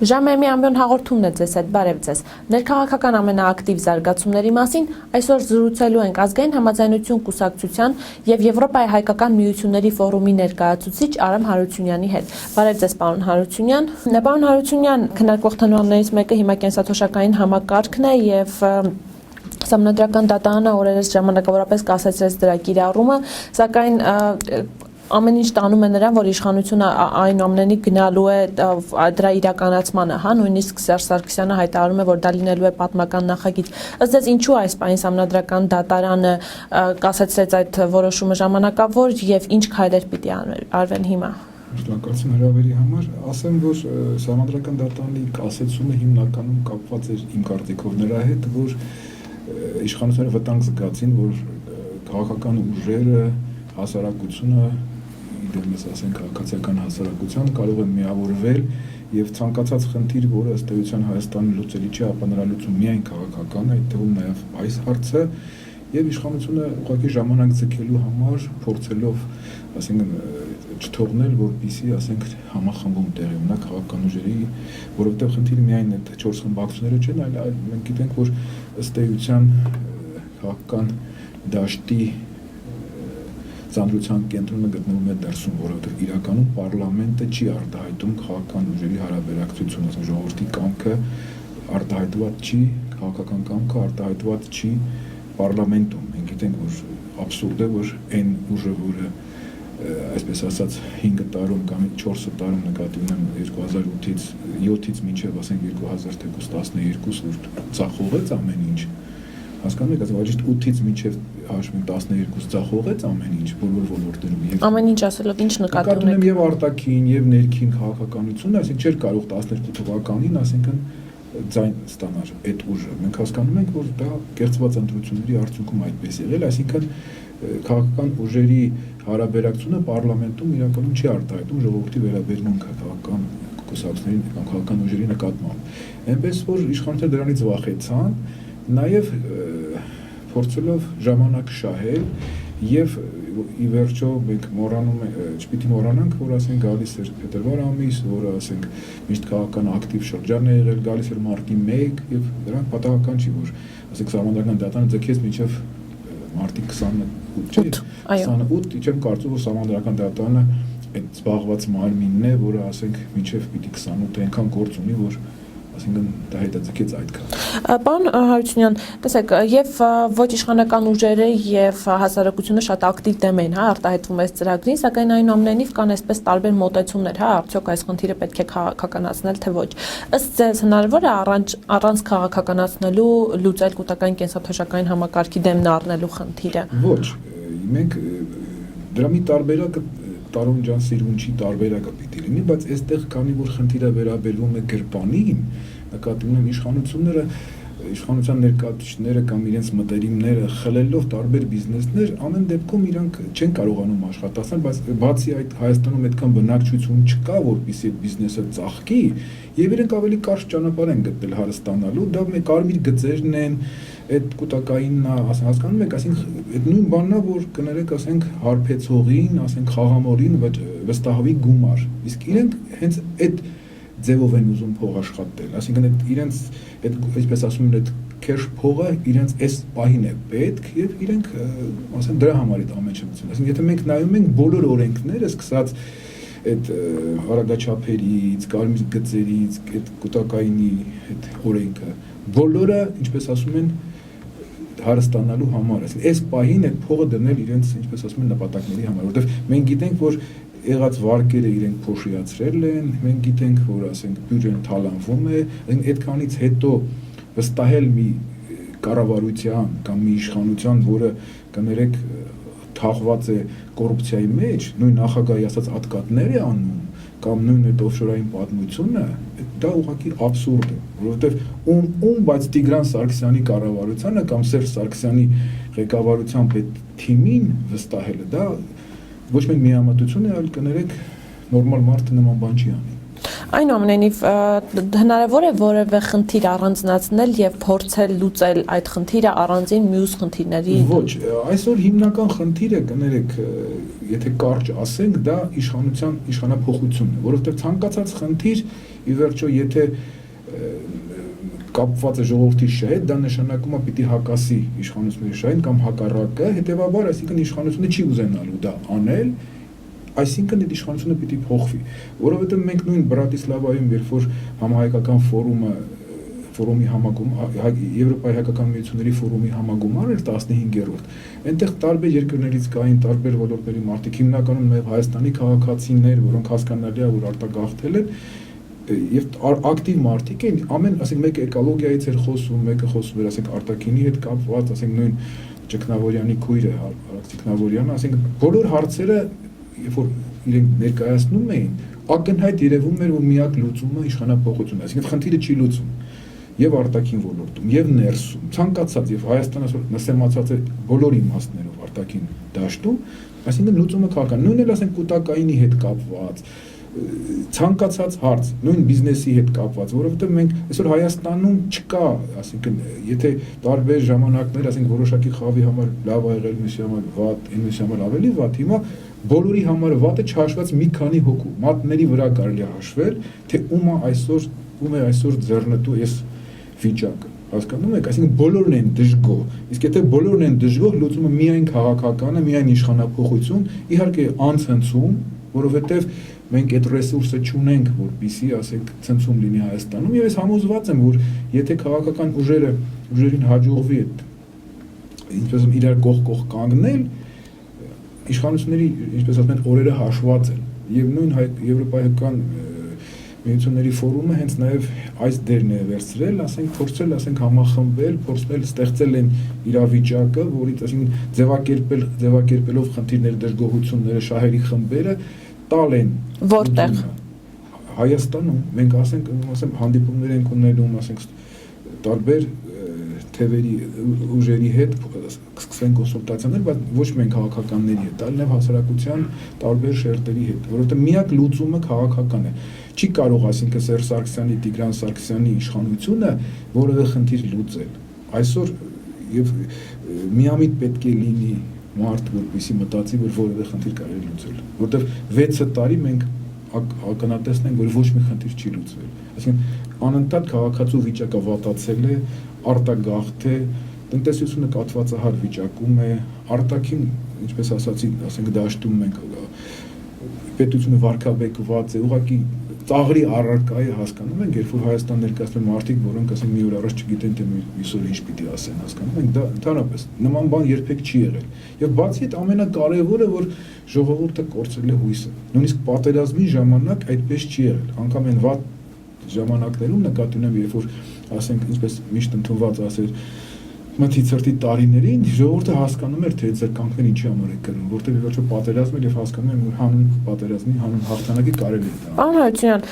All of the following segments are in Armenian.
Ժամերմի ամբյոն հաղորդումն է ձեզ հետ, բարև ձեզ։ Ներքաղաքական ամենաակտիվ զարգացումների մասին այսօր զրուցելու ենք Ազգային համաձայնություն կուսակցության եւ Եվրոպայի հայկական միությունների ֆորումի ներկայացուցիչ Արամ Հարությունյանի հետ։ Բարև ձեզ, պարոն Հարությունյան։ Պարոն Հարությունյան, քննարկվող թեմաներից մեկը հիմա կենսաթոշակային համակարգն է եւ Սահմանադրական դատարանը օրերս ժամանակավորապես կասեցրեց դրա կիրառումը, սակայն ամեն ինչ տանում է նրան, որ իշխանությունը այնուամենայնիվ գնալու է դրա իրականացմանը, հա, նույնիսկ Սերժ Սարգսյանը հայտարարում է, որ դա լինելու է պատմական նախագիծ։ Ըստ ձեզ ինչու այս պահին Սահմանադրական դատարանը կասեցրեց այդ որոշումը ժամանակավոր եւ ինչ քայլեր պիտի արվեն հիմա։ Շնորհակալություն հրավերի համար, ասեմ, որ Սահմանադրական դատարանի կասեցումը հիմնականում կապված էր իմ կարծիքով նրա հետ, որ իշխանությունները վտանգ զգացին, որ քաղաքական ուժերը, հասարակությունը, դեմս ասենք քաղաքացիական հասարակության կարող է միավորվել եւ ցանկացած խնդիր, որը ըստ էության Հայաստանի լուծելի չի, ապա նրա լուծում միայն քաղաքական է, այդ թվում նաեւ այս հարցը եւ իշխանությունը ուղղակի ժամանակ ձգելու համար փորձելով, ասենք, չթողնել, որպեսզի, ասենք, համախմբում տեղի ունենա քաղաքական ուժերի, որովհետեւ խնդիրը միայն այդ 4 խմբակցությունները չեն, այլ մենք գիտենք, որ ըստ էության քաղաքական դաշտի ծանրության կենտրոնը գտնվում է դրսում, որովհետև իրականում պարլամենտը չի արտահայտում քաղաքական ուժերի հարաբերակցությունը, ասենք ժողովրդի կամքը արտահայտված չի, քաղաքական կամքը արտահայտված չի պարլամենտում։ Մենք գիտենք, որ աբսուրդ է, որ այն ուժը, որը այսպես ասած 5 տարում կամ 4 տարում նկատի ունեմ 2008-ից 7-ից մինչև ասենք 2012 որ ծախողեց ամեն ինչ, հասկանում եք, ասենք 8-ից մինչև 12 ծախողեց ամեն ինչ բոլոր ոլորտերում եւ ամեն ինչ ասելով ինչ նկատի ունեմ եւ արտաքին եւ ներքին քաղաքականությունը, այսինքն չէր կարող 12 թվականին, այսինքն ձայն ստանալ այդ ուժը։ Մենք հասկանում ենք, որ դա կեղծված ընտրությունների արդյունքում այդպես եղել, այսինքն քաղաքական ուժերի հարաբերակցությունը պարլամենտում իրականում չի արտահայտում ժողովրդի վերաբերմունքը քաղաքական կուսակցությունների կամ քաղաքական ուժերի նկատմամբ։ Այնպես որ իշխանությունները դրանից վախեցան, նաև փորձելով ժամանակ շահել եւ ի վերջո մենք չպիտի մոռանանք, որ ասենք գալիս էր փետրվար ամիս, որը ասենք միշտ քաղաքական ակտիվ շրջան է եղել, գալիս էր մարտի 1 եւ դրանք պատահական չի, որ ասենք Սահմանադրական դատարանը ձգեց մինչև մարտի 28 չէ, 28, չեմ կարծում, որ Սահմանադրական դատարանը այդ զբաղված մարմինն է, որը ասենք մինչև պիտի 28 այնքան գործ ունի, որ այսինքն դա հետաձգեց այդքան։ Պարոն Հարությունյան, տեսեք, եւ ոչ իշխանական ուժերը եւ հասարակությունը շատ ակտիվ դեմ են, հա, արտահայտվում այս ծրագրին, սակայն այնուամենայնիվ կան այսպես տարբեր մոտեցումներ, հա, արդյոք այս խնդիրը պետք է քաղաքականացնել թե ոչ։ Ըստ ձեզ հնարավոր է առանց քաղաքականացնելու լուծել կൂട്ടակային կենսաթոշակային համակարգի դեմն առնելու խնդիրը։ Ոչ, մենք դրա մի տարբերակը Տարոն ջան Սիրունչի տարբերակը պիտի լինի, բայց այստեղ քանի որ խնդիրը վերաբերվում է գրպանին, նկատի ունեմ իշխանության ներկայացուցիչները կամ իրենց մտերիմները խլելով տարբեր բիզնեսներ, ամեն դեպքում իրանք չեն կարողանում աշխատացնել, բայց բացի այդ Հայաստանում այդքան բնակչություն չկա, որպեսզի այդ բիզնեսը ծաղկի, եւ իրենք ավելի կարճ ճանապարհ են գտել հարստանալու, դա կարմիր գծերն են, այդ կൂട്ടակայինն է, հասկանում եք, ասենք այդ նույն բանն է, որ կներեք, ասենք հարբեցողին, ասենք խաղամորին վստահվի գումար, իսկ իրենք հենց այդ ձևով են ուզում փող աշխատել, այսինքն այդ իրենց այդ այսպես ասում են այդ cash փողը իրենց այս պահին է պետք եւ իրենք ասեն դրա համար այդ ամեն ինչը մտցնում, այսինքն եթե մենք նայում ենք բոլոր օրենքները, սկսած այդ հարագաչափերից, կարմիր գծերից, այդ կൂട്ടակայինի այդ օրենքը, բոլորը, ինչպես ասում են, հարստանալու համար, այսինքն այս պահին այդ փողը դնել իրենց, ինչպես ասում են, նպատակների համար, որովհետեւ մենք գիտենք, որ եղած վարկերը իրենք փոշիացրել են, մենք գիտենք, որ ասենք բյուջեն թալանվում է, այդքանից հետո վստահել մի կառավարության կամ մի իշխանության, որը կներեք թաղված է կոռուպցիայի մեջ, նույն նախագահի ասած ատկատներ է անում, կամ նույն այդ օֆշորային պատմությունը, դա ուղղակի աբսուրդ է, որովհետև ում բայց Տիգրան Սարգսյանի կառավարությանը կամ Սերժ Սարգսյանի ղեկավարությամբ այդ թիմին վստահելը, դա ոչ միայն միամտություն է, այլ կներեք նորմալ մարդը նման բան չի անի։ Այնուամենայնիվ հնարավոր է որևէ խնդիր առանձնացնել եւ փորձել լուծել այդ խնդիրը առանձին մյուս խնդիրների։ Ոչ, այսօր հիմնական խնդիրը կներեք, եթե կարճ ասենք, դա իշխանափոխությունն է, որովհետեւ ցանկացած խնդիր ի վերջո եթե կապված է ժողովրդի հետ, դա նշանակում է պիտի հակասի իշխանությունների շահին կամ հակառակը, հետեւաբար, այսինքն իշխանությունը չի ուզենալու դա անել, այսինքն այդ իշխանությունը պիտի փոխվի, որովհետեւ մենք նույն Բրատիսլավայում, երբ որ համահայկական ֆորումի համագում Եվրոպայի հայկական միությունների ֆորումի համագումար էր 15-րդ, այնտեղ տարբեր երկրներից կային տարբեր ոլորտների մարդիկ, հիմնականում նաև Հայաստանի քաղաքացիներ, որոնք հասկանալի է, որ արտագաղթել են եւ ակտիվ մարդիկ են, ամեն, ասենք, մեկը էկոլոգիայից էր խոսում, մեկը խոսում էր, ասենք, արտաքինի հետ կապված, ասենք, նույն Ճգնավորյանի քույրը, Արաքս Ճգնավորյանը, ասենք, բոլոր հարցերը, երբ որ իրենք ներկայացնում էին, ակնհայտ երևում էր, որ միակ լուծումը իշխանափոխությունն է, այսինքն խնդիրը չի լուծում եւ արտաքին ոլորտում եւ ներսում, ցանկացած եւ Հայաստանը նսեմացած է բոլոր իմաստներով արտաքին դաշտում, այսինքն լուծումը քաղաքական, նույնն էլ ասենք կուտակայինի հետ կապված ցանկացած հարց, նույն բիզնեսի հետ կապված, որովհետև մենք այսօր Հայաստանում չկա, ասենք, եթե տարբեր ժամանակներ, ասենք, որոշակի խավի համար լավ ա եղել, մյուսի համար վատ, մյուսի համար ավելի վատ, հիմա բոլորի համար վատը չհաշված մի քանի հոգու, մատների վրա կարելի է հաշվել, թե ում է այսօր ձեռնտու այս վիճակը, հասկանում եք, այսինքն բոլորն են դժգոհ, իսկ եթե բոլորն են դժգոհ, լուծումը միայն քաղաքական է, միայն իշխանափոխություն, իհարկե անցնցում, որովհետև մենք այդ ռեսուրսը չունենք, որպեսզի, ասենք, ցնցում լինի Հայաստանում, եւ ես համոզված եմ, որ եթե քաղաքական ուժերին հաջողվի այդ ինչպես իրար կողք կանգնել, իշխանությունների, ինչպես ասում են, օրերը հաշված են, եւ նույն Եվրոպայական միությունների ֆորումը հենց նաեւ այս դերն է վերցրել, ասենք, փորձել, ասենք, համախմբել, փորձել ստեղծել են իրավիճակը, որից, ասենք, ձևակերպելով խնդիրների դժգոհությունները, շահերի խմբերը տալ են որտեղ Հայաստանում մենք ասենք հանդիպումներ ենք ունենում, ասենք, տարբեր թևերի ուժերի հետ սկսեն կոնսուլտացիաներ, բայց ոչ միայն քաղաքականների հետ, այլ նաև հասարակության տարբեր շերտերի հետ, որովհետև միակ լուծումը քաղաքական է։ Չի կարող, ասինքն, Սերժ Սարգսյանի, Տիգրան Սարգսյանի իշխանությունը որևէ խնդիր լուծել։ Այսօր եւ միամիտ պետք է լինի մարդ, որպեսզի մտածի, որ որևէ խնդիր կարելի լուծել, որտեղ 6 տարի մենք ականատեսն ենք, որ ոչ մի խնդիր չի լուծվել։ Այսինքն անընդհատ քաղաքացու վիճակը վատացել է, արտագաղթ է, տնտեսությունը կաթվածահար վիճակում է, արտաքին, ինչպես ասացի, ասենք, դաշտում մենք պետությունը վարկաբեկված է, ուղղակի ծաղրի առարկա է, հասկանում ենք, երբ որ Հայաստան ներկայացնում մարդիկ, որոնք, ասենք, մի օր առաջ չգիտեն, թե մյուսօր ինչ պիտի ասեն, հասկանում ենք, դա ընդհանրապես նման բան երբեք չի եղել։ Եվ բացի այդ ամենակարևորը, որ ժողովուրդը կորցրել է հույսը։ Նույնիսկ պատերազմի ժամանակ այդպես չի եղել։ Անգամ այն վատ ժամանակներում նկատի ունեմ, երբ որ, ասենք, ինչպես միշտ ընդունված ասեր, մթիցրտի տարիներին ժողովուրդը հասկանում էր, թե այդ զրկանքն ինչի համար է կրում, որտեղ ի վերջո պատերազմ էր եւ հասկանում եմ, որ հանուն պատերազմի, հանուն հաղթանակի կարելի է դա։ Պարոն Հարությունյան,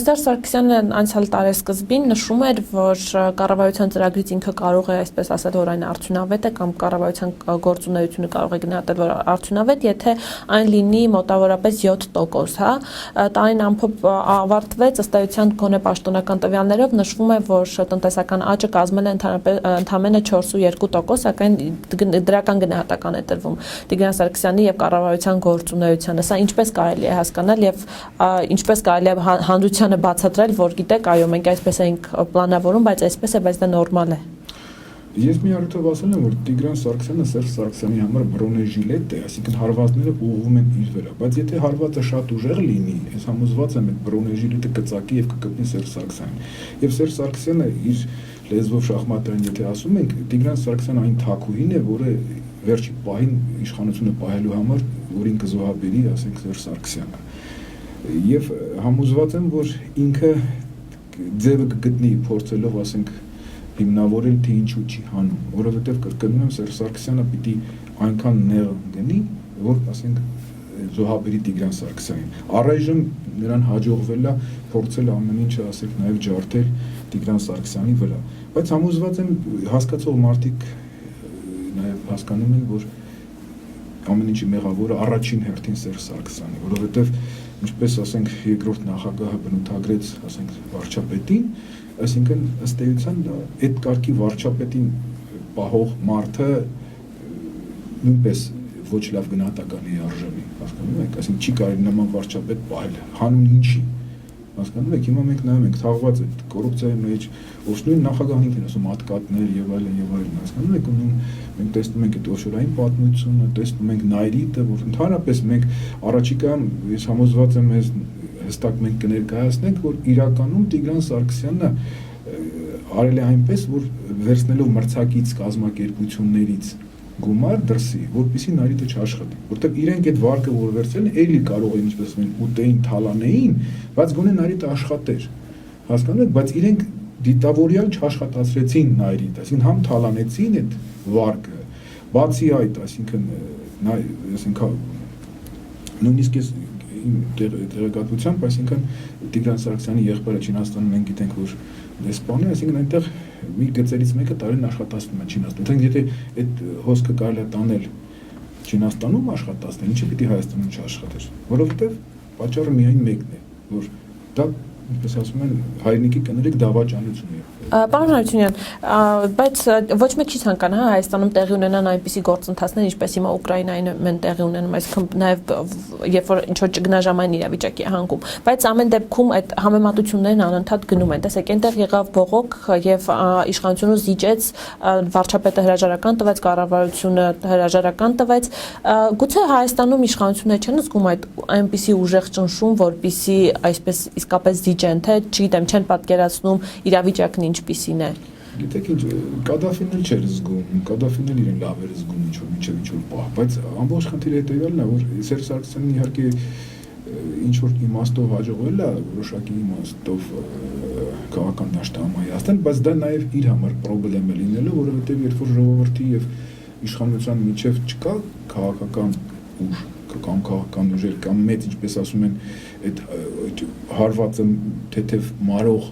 Սերժ Սարգսյանը անցյալ տարեսկզբին նշում էր, որ կառավարության ծրագրից ինքը կարող է, այսպես ասել, որ այն արդյունավետ է կամ կառավարության գործունեությունը կարող է գնահատել, որ արդյունավետ, եթե այն լինի մոտավորապես 7%, հա, տարին ամփոփ ավարտվեց, ըստ էության գոնե պաշտոնական տվյալներով նշվում է, որ տնտեսական աճը կազմել է ընդհանրապես 4.2%, սակայն դրական գնահատական է տրվում Տիգրան Սարգսյանի եւ կառավարության գործունեությանը։ Սա ինչպես կարելի է հասկանալ եւ ինչպես կարելի է հանրությանը բացատրել, որ գիտեք, այո, մենք այսպես ենք պլանավորում, բայց այսպես է, բայց դա նորմալ է։ Ես մի առիթով ասել եմ, որ Տիգրան Սարգսյանը Սերժ Սարգսյանի համար բրոնեժիլետ է, այսինքն հարվածները ուղղվում են իր վրա, բայց եթե հարվածը շատ ուժեղ լինի, ես համոզված եմ, այդ բրոնեժիլետը կծակի եւ կգտնի Սերժ Սարգսյանին։ Եվ Սերժ Սարգսյանը իր լեզվով շախմատային եթե ասում ենք, Տիգրան Սարգսյանը այն թակուհին է, որը վերջի պահին իշխանությունը պահելու համար, որին կզոհաբերի, ասենք, Սերժ Սարգսյանը։ Եվ համոզված եմ, որ ինքը ձևը կգտնի փորձելով, ասենք, հիմնավորել, թե ինչու չի հանում, որովհետև կրկնում եմ, Սերժ Սարգսյանը պիտի այնքան նեղ գնի, որ, ասենք, զոհաբերի Տիգրան Սարգսյանին։ Առայժմ նրան հաջողվել է փորձել ամեն ինչը, ասենք, նաև ջարդել Տիգրան Սարգսյանի վրա, բայց համոզված եմ, հասկացող մարդիկ նաև հասկանում են, որ ամեն ինչի մեղավորը առաջին հերթին Սերժ Սարգսյանն է, որովհետև ինչպես ասենք երկրորդ նախագահը բնութագրեց, ասենք վարչապետին, այսինքն ըստ էության այդ կարգի վարչապետին պահող մարդը նույնպես ոչ լավ գնահատականի արժանի, հասկանում եք, այսինքն չի կարելի նման վարչապետ պահել, հանուն ինչի, հասկանում եք, հիմա մենք նայում ենք թաղված այդ կոռուպցիայի մեջ, ոչ նույն նախագահին են ասում հատկատներ եւ այլն, հասկանում եք, ու մենք տեսնում ենք այդ օֆշորային պատմությունը, տեսնում ենք Նայրիտը, որ ընդհանրապես մենք առաջիկայում ես համոզված եմ հստակ մենք կներկայացնենք, որ իրականում Տիգրան Սարգսյանը արել է այնպես, որ վերցնելով մրցակից կազմակերպություններից գումար դրսի, որպեսզի Նայրիտը չաշխատի, որտեղ իրենք այդ վարկը որ վերցրել են, էլի կարող են ինչպես ասեն ուտեին, թալանեին, բայց գոնե Նայրիտը աշխատեր, հասկանում եք, բայց իրենք դիտավորյալ չաշխատացրեցին Նայրիտը, այսինքն համ թալանեցին այդ վարկը, բացի այդ, այսինքն նույնիսկ ես տեղեկատվությամբ, այսինքն Տիգրան Սարգսյանի եղբայրը Չինաստանում մենք գիտենք, որ դեսպան է, այսինքն այնտեղ մի գծերից մեկը տարին աշխատացնում է Չինաստանում։ Դրանք եթե այդ հոսքը կարելի է տանել Չինաստանում աշխատացնել, ինչի պիտի Հայաստանում չաշխատեր, որովհետև պատճառը միայն մեկն է, որ դա ինչպես ասում են, հայրենիքի կներեք դավաճանություն է։ Պարոն Հարությունյան, բայց ոչ մեկ չի ցանկանա Հայաստանում տեղի ունենան այնպիսի գործընթացներ, ինչպես հիմա Ուկրաինայում են տեղի ունենում, այսինքն նաև երբ որ ինչ-որ ճգնաժամային իրավիճակի է հանգում, բայց ամեն դեպքում այդ համեմատություններն անընդհատ գնում են։ Տեսեք, այնտեղ եղավ բողոք եւ իշխանությունը զիջեց, վարչապետը հրաժարական տվեց, կառավարությունը հրաժարական տվեց։ Գուցե Հայաստանում իշխանությունները չեն զգում այդ այնպիսի ուժեղ ճնշում, որպիսի այսպես իսկապես զիջեն, թե չգիտեմ, չեն պատկերացնում իրավիճակն ինչպիսին է։ Գիտեք ինչ, Կադաֆին էլ չէր զգում, Կադաֆին էլ իրեն լավ էր զգում ինչ-որ պահ, բայց ամբողջ խնդիրը հետևյալն է, որ Սերժ Սարգսյանն իհարկե ինչ-որ իմաստով հաջողվել է, որոշակի իմաստով քաղաքական դաշտը համայնացնել, բայց դա նաև իր համար պրոբլեմ է լինելու, որովհետև երբ որ ժողովրդի եւ իշխանության միջև չկա քաղաքական ուժ, կամ քաղաքական ուժեր կամ մեծ, ինչպես ասում են, այդ հարվածը թեթև մարող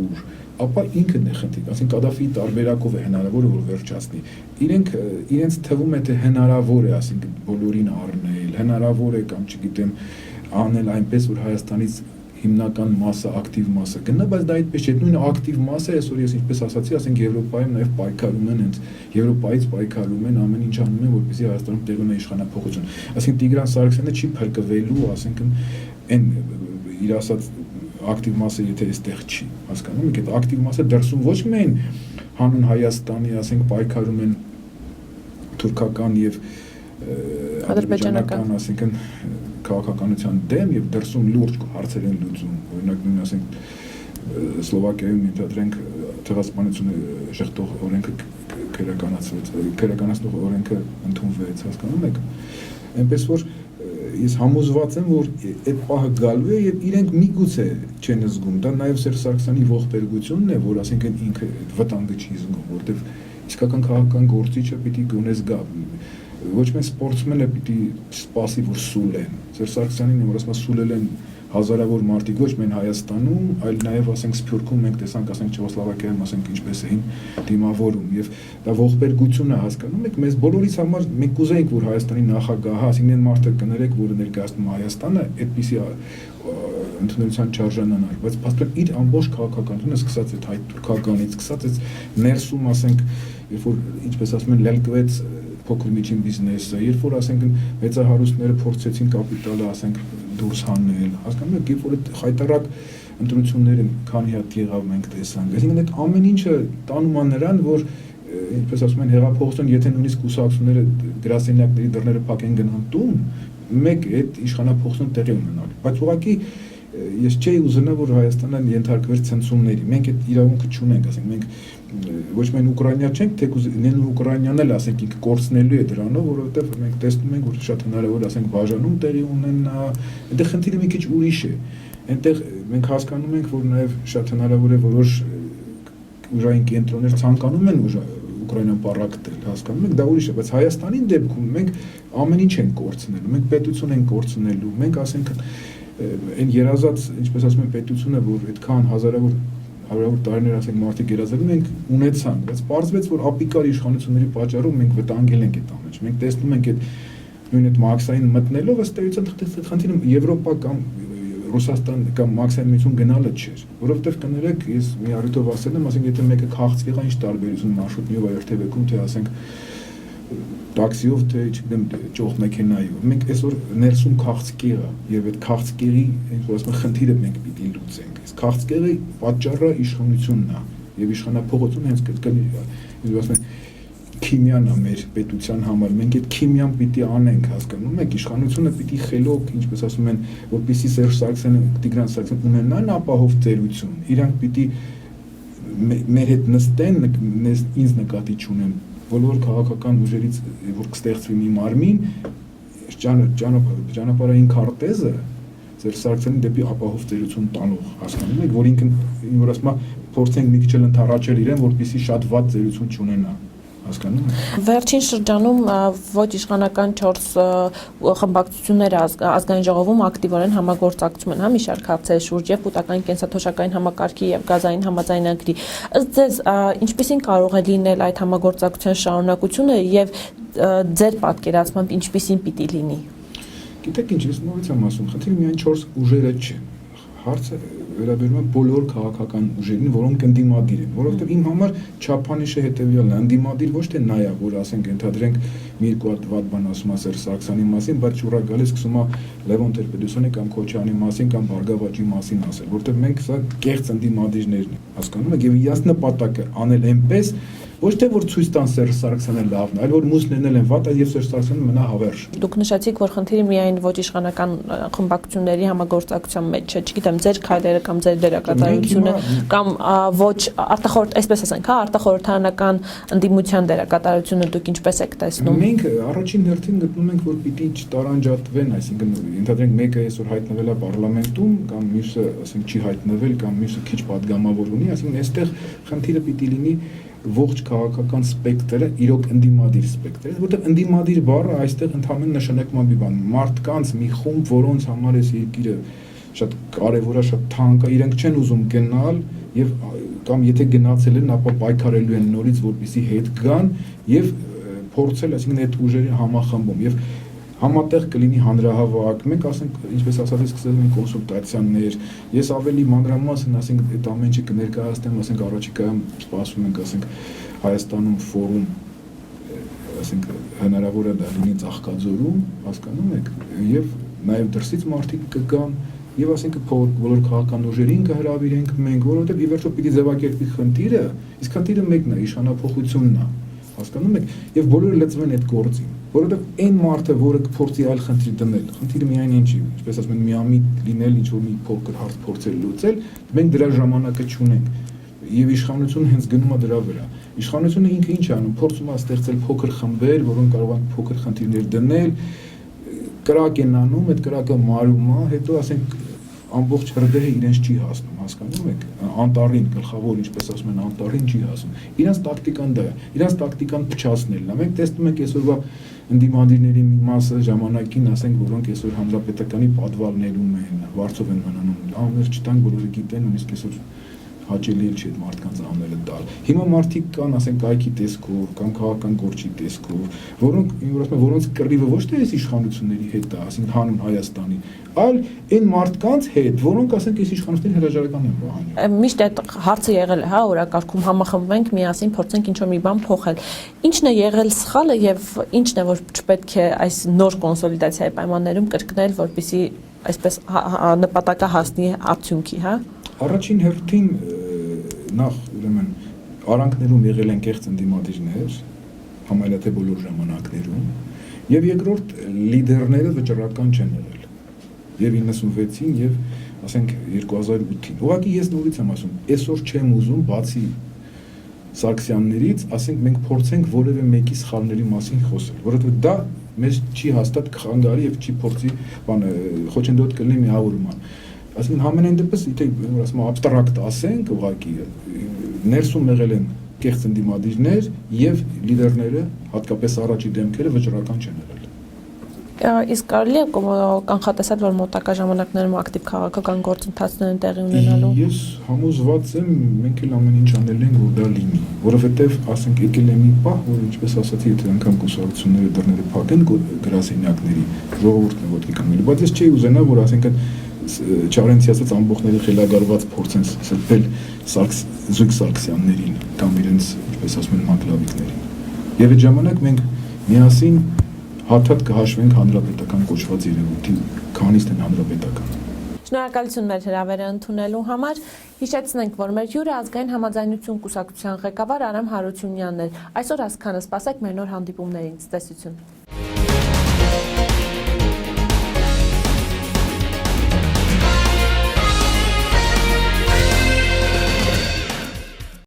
ուժ, ապա ինքն է խնդիր, ասենք Կադաֆիի տարբերակով է հնարավոր որ վերջացնի։ Իրենց թվում է թե հնարավոր է, ասենք բոլորին առնել, հնարավոր է կամ չգիտեմ անել այնպես որ Հայաստանից հիմնական մասը, ակտիվ մասը գնա, բայց դա այդպես չէ, նույն ակտիվ մասը այսօր ես ինչպես ասացի, ասենք Եվրոպայում նաև պայքարում են, հենց Եվրոպայից պայքարում են, ամեն ինչ անում են, որպեսզի Հայաստանում տեղի ունենա իշխանափոխություն։ Այսինքն Տիգրան Սարգսյանը չի փրկվելու, ասենք այն իր ասած ակտիվ մասը եթե այստեղ չի, հասկանում եք, այդ ակտիվ մասը դրսում ոչ միայն հանուն Հայաստանի, ասենք պայքարում են թուրքական եւ ադրբեջանական, ասենք քաղաքականության դեմ եւ դրսում լուրջ հարցեր են լուծում, օրինակ նույն ասենք Սլովակիայում ընդհանրենք ցեղասպանությունը շեղտող օրենքը քերականացնող օրենքը ընդունվեց, հասկանում եք, այնպես որ ես համոզված եմ, որ այդ պահը գալու է եւ իրենք միգուցե չեն զգում, դա նաեւ Սերժ Սարգսյանի ողբերգությունն է, որ ասենք ինքը վտանգը չի զգում, որտեվ իսկական քաղաքական գործիչը պիտի գոնես գա, ոչ միայն սպորտսմենը պիտի սպասի, որ սուլեն, Սերժ Սարգսյանին որ ասում սուլել են հազարավոր մարդիկ ոչ միայն Հայաստանում, այլ նաև ասենք Սփյուռքում մենք տեսանք, ասենք Չեխոսլովակիայում, ասենք ինչպես էին դիմավորում եւ դա ողբերգություն է, հասկանում եք, մեզ բոլորիս համար մենք կուզեինք, որ Հայաստանի նախագահը, ասենք այն մարդը կներեք, որը ներկայացնում Հայաստանը, այդպիսի ընդունելության չարժանանար, բայց փաստորեն իր ամբողջ քաղաքականությունը սկսած այդ հայ-թուրքականից, սկսած այդ ներսում, ասենք, երբ որ ինչպես ասում են, լելկվեց փոքր միջին բիզնեսը, երբ որ ասենք մեծահարուստները փորձեցին կապիտալը, ասենք դուրս հանել, հասկանում եք, երբ որ այդ խայտարակ ընտրությունները քանի հատ եղավ մենք տեսանք, այսինքն այդ ամեն ինչը տանում է նրան, որ ինչպես ասում են հեղափոխություն, եթե նույնիսկ կուսակցությունները գրասենյակների դռները փակեն գնան տուն, մեկ այդ իշխանափոխություն տեղի ունենալ, բայց ուղղակի ես չէի ուզենա, որ Հայաստանը ենթարկվեր ցնցումների, մենք այդ իրավունքը չունենք, ասենք մենք ոչ միայն Ուկրաինա չենք, թեկուզ նույն Ուկրաինան էլ ասենք ինքը կորցնելու է դրանով, որովհետև մենք տեսնում ենք, որ շատ հնարավոր ասենք բաժանում տեղի ունենա, այնտեղ խնդիրը մի քիչ ուրիշ է, այնտեղ մենք հասկանում ենք, որ նաև շատ հնարավոր է որոշ ուժային կենտրոններ ցանկանում են Ուկրաինան պառակտել, հասկանում եք, դա ուրիշ է, բայց Հայաստանի դեպքում մենք ամեն ինչ ենք կորցնելու, մենք պետություն ենք կորցնելու, մենք ասենք այն երազած, ինչպես ասում են, պետությունը, որ այդքան հարյուրավոր տարիներ ասենք մարդիկ երազելու ենք ունեցանք, բայց պարզվեց, որ ապիկար իշխանությունների պատճառով մենք վտանգել ենք այդ ամենը։ Մենք տեսնում ենք այդ նույն այդ մաքսային մտնելով ըստ էության խնդիրը Եվրոպա կամ Ռուսաստան կամ մաքսիմայություն գնալը չէր, որովհետև կներեք, ես մի առիթով ասել եմ, ասենք եթե մեկը քաղցկեղի ինչ տարբերություն մարշրուտով երթևեկում, թե ասենք տաքսիով, թե չգիտեմ ճոխ մեքենայով։ Մենք այսօր ներսում քաղցկեղը եւ այդ քաղցկեղի, ինչ որ ասում եմ, խնդիրը մենք պիտի լուծենք։ Այս քաղցկեղի պատճառը իշխանությունն է եւ իշխանափողոցում հենց ինչ որ ասում եմ քիմիան է մեր պետության համար։ Մենք այդ քիմիան պիտի անենք, հասկանում եք, իշխանությունը պիտի խելոք, ինչպես ասում են, որպեսզի Սերժ Սարգսյանը, Տիգրան Սարգսյանը ունենան ապահով ծերություն։ Իրանք պիտի մեր հետ նստեն, ինձ նկատի չունեն, բոլոր քաղաքական ուժերից, որ կստեղծվի մի մարմին, ճանապարհային քարտեզը Սերժ Սարգսյանի դեպի ապահով ծերություն տանող, հասկանում եք, որ ինքն, որ ասում եմ, փորձենք մի քիչ էլ ընդառաջել իրեն, որպեսզի շատ վատ ծերություն չունենա։ Հասկանում եք։ Վերջին շրջանում ոչ իշխանական 4 խմբակցությունները ազգային ժողովում ակտիվորեն համագործակցում են մի շարք հարցերի շուրջ եւ պետական կենսաթոշակային համակարգի եւ գազային համաձայնագրի։ Ըստ ձեզ, ինչպիսին կարող է լինել այդ համագործակցության շարունակությունը եւ ձեր պատկերացմամբ ինչպիսին պիտի լինի։ Գիտեք ինչ, ես նորից եմ ասում, խնդիրը միայն 4 ուժերը չէ։ Հարցը վերաբերում է բոլոր քաղաքական ուժերին, որոնք ընդդիմադիր են, որովհետև իմ համար չափանիշը հետևյալն է, ընդդիմադիր ոչ թե նա է, որ ասենք ընդհանրենք մի երկու հատ վատ բան ասում է Սերժ Սարգսյանի մասին, բայց ջուրա գալիս սկսում է Լևոն Տեր-Պետրոսյանի կամ Քոչարյանի մասին կամ Բարգավաճի մասին ասել, որովհետև մենք սա կեղծ ընդդիմադիրներն ենք, հասկանում եք, եւ իրաց նպատակը անել այնպես, ոչ թե որ ցույց տան Սերժ Սարգսյանը լավն է, այլ որ մյուսներն են վատ, եւ Սերժ Սարգսյանը մնա հավերժ։ Դուք նշեցիք, որ խնդիրը միայն ոչ իշխանական խմբակցությունների համագործակցության մեջ չէ, չգիտեմ, ձեր քայլերը կամ ձեր դերակատարությունը կամ ոչ արտախորհուրդ, այսպես ասենք, արտախորհրդարանական ընդդիմության դերակատարությունը դուք ինչպես եք տեսնում։ Մենք առաջին հերթին գտնում ենք, որ պիտի չտարանջատվեն, այսինքն ընդհանրենք մեկը այսօր հայտնվել է պարլամենտում կամ մյուսը, ասենք, չի հայտնվել կամ մյուսը քիչ падգամավոր ունի, այսինքն այստեղ խնդիրը պիտի լինի ողջ քաղաքական սպեկտրը իրոք ընդդիմադիր սպեկտր է, որտեղ ընդդիմադիր բառը այստեղ ընդհանրեն նշանակում է բան, մարդկանց մի խումբ, որոնց համար այս երկիրը շատ կարևոր է, շատ թանկ է, իրենք չեն ուզում գնալ եւ կամ եթե գնացել են, ապա պայքարելու են նորից, որպեսզի հետ գան եւ փորձել, այսինքն այդ ուժերի համախմբում եւ համատեղ կլինի հանրահավաք, մենք ասենք, ինչպես ասած, սկսել ենք կոնսուլտացիաներ, ես ավելի մանրամասն, ասենք, այդ ամեն ինչը կներկայացնեմ, ասենք, առաջիկայում սպասում ենք, ասենք, Հայաստանում ֆորում, ասենք, հնարավոր է դա լինի Ծաղկաձորում, հասկանում եք, եւ նաեւ դրսից մարդիկ կգան, եւ ասենք, բոլոր քաղաքական ուժերին կհրավիրենք մենք, որովհետեւ ի վերջո պիտի ձևակերպի խնդիրը, իսկ խնդիրը մեկն է, իշխանափոխությունն է, հասկանում եք, եւ բոլորը լծվեն այդ գործին, որովհետեւ այն մարդը, որը կփորձի այլ խնդրի դնել, խնդիրը միայն ինչի, ինչպես ասում են, միամիտ լինել, ինչ որ մի փոքր հարց փորձել լուծել, մենք դրա ժամանակը չունենք, եւ իշխանությունը հենց գնում է դրա վրա։ Իշխանությունը ինքը ինչ է անում, փորձում է ստեղծել փոքր խմբեր, որոնք կարող են փոքր խնդիրներ դնել, կրակ են անում, այդ կրակը մարում է, հետո ասենք ամբողջ հրդեհը իրենց չի հասնում, հասկանում եք, անտառին գլխավոր, ինչպես ասում են, անտառին չի հասնում։ Իրանց տակտիկան դա է, իրանց տակտիկան փչացնելն է։ Մենք տեսնում ենք այսօրվա ընդդիմադիրների մի մասը ժամանակին, ասենք, որոնք այսօր հանրապետականի պատվալներում են, վարձով են մնանում, անվերջ չտանք, բոլորը գիտեն, նույնիսկ այսօր հաճելի չէ այդ մարդկանց անելը տալ։ Հիմա մարդիկ կան, ասենք, այքի տեսքով, կամ քաղաքական գործի տեսքով, որոնց կռիվը ոչ թե այս իշխանությունների հետ է, ասենք հանուն Հայաստանի, այլ այն մարդկանց հետ, որոնք ասենք այս իշխանությունների հրաժարական են վահանում։ Միշտ այդ հարցը եղել է, հա, օրակարգում համախմբվենք, միասին փորձենք ինչ-որ մի բան փոխել։ Ինչն է եղել սխալը եւ ինչն է, որ չպետք է այս նոր կոնսոլիդացիայի պայմաններում կրկնել, որպեսզի այսպես նպատակը հասնի արդյունքի, հա։ Առաջին հերթին նախ ուրեմն արանքներում եղել են կեղծ ընդդիմադիրներ, համարյա բոլոր ժամանակներում, եւ երկրորդ լիդերները վճռական չեն եղել։ Եվ 96-ին եւ ասենք 2008-ին։ Ուղղակի ես նորից եմ ասում, այսօր չեմ ուզում բացի Սարգսյաններից, ասենք մենք փորձենք որևէ մեկի սխալների մասին խոսել, որովհետեւ դա մեզ չի հաստատ կխանգարի եւ չի փորձի բան խոչընդոտ կլինի միավորման։ Այսինքն համենայն դեպս, եթե ասում աբստրակտ ասենք, ուղղակի ներսում եղել են կեղծ ընդդիմադիրներ եւ լիդերները, հատկապես առաջի դեմքերը վճռական չեն եղել։ Իսկ կարելի է կանխատեսել, որ մոտակա ժամանակներում ակտիվ քաղաքական գործընթացներ են տեղի ունենալու։ Ես համոզված եմ, մենք էլ ամեն ինչ անել ենք, որ դա լինի, որովհետեւ ասենք եկել է մի պահ, որ ինչպես ասացի, եթե անգամ կուսակցությունները դռները փակեն գրասենյակների, ժողովուրդն է ոտքի կանգնելու, բայց ես չէի ուզենա, որ ասենք Չարենցի ասած ամբողջների խելագարված փորձեն սրբել Զույգ Սարգսյաններին կամ իրենց, ինչպես ասում են, մակլավիկներին։ Եվ այդ ժամանակ մենք միասին հաթաթ կհաշվենք հանրապետական կոչված երևույթի, քանիստ են հանրապետական։ Շնորհակալություն մեր հրավերը ընդունելու համար։ Հիշեցնենք, որ մեր հյուրը ազգային համաձայնություն կուսակցության ղեկավար Արամ Հարությունյանն էր։ Այսօր ասքանը սպասեք մեր նոր հանդիպումներին։ Ցտեսություն։